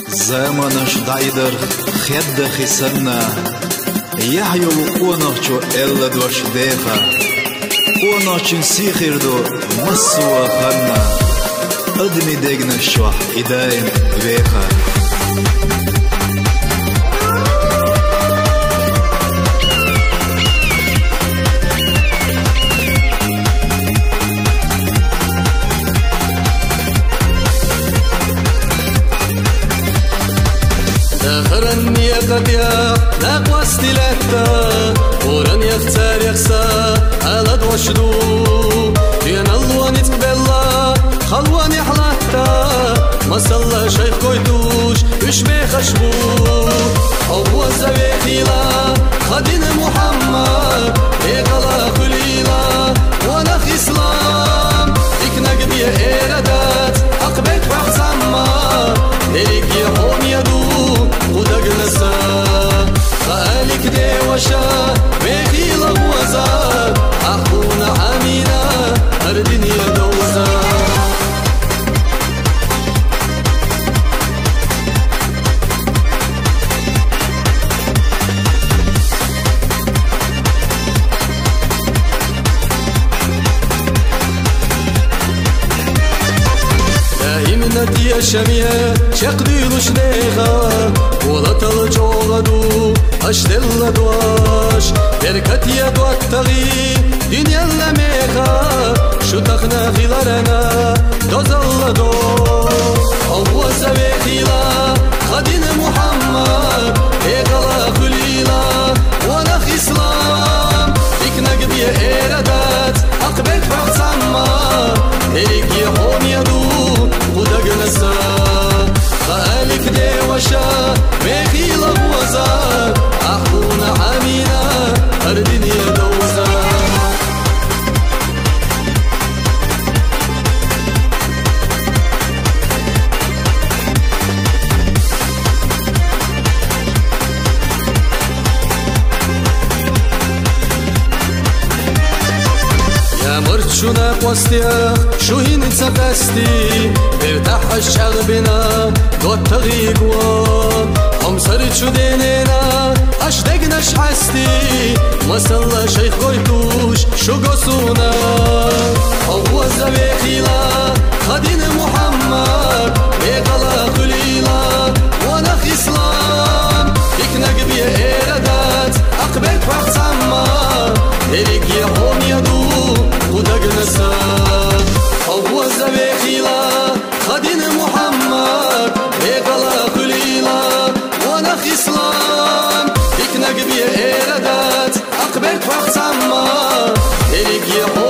زمانش دايدر خد خسنا يحيو قونوچو ال دوش ديفا قونوچن سيخيردو مسوا خنا ادمي دغنا شو ايداين ويخا دخرني يقطيا نقوى ستيلتا ورن يختار يخسى على دوشدو دين الله نتقبلا خلواني حلاتا ما صلى شيخ كويتوش يشبه خشبو هو الزبيخيلا خدين محمد إيقلا خليلا وانا في إسلام إكنا قبيا إيرادات أقبت وحسما إليك يحون يدو ودق نسا فالك دي وشا بيخي لغوزا أخونا عمينا أردني دوزا دائما دي الشمية شقدي لشنيخا ولا تلجوغدو أشتل دواش بركت يدو التغي دنيا اللميخا شو تخنا خلالنا دوزل دو الله زبيخيلا خدين محمد إيقلا خليلا وانا في إسلام إكنا قبيا إيرادات أقبت فحسما إليك يحون يدو ودق نسا فالك دي وشا بيخي لغوزا أخونا عمينا أردني دوزا يا مرت شو ناقوستيا شو هين تسقستي ارتاح الشغبنا دو التغيقوا هم صرت شو دينينا اشتقنا شحستي ما صلى شيخ قويتوش شو قصونا هو الزبيخيلا خدين محمد إيقلا خليلا وانا في إسلام إكنا قبيا إيرادات أقبت فحسما إليك يحون يدو ودق نسا هو الزبيخيلا خدين محمد إيقلا خليلا وانا في إسلام إكنا قبيا إيرادات أقبت فحسما إليك يحون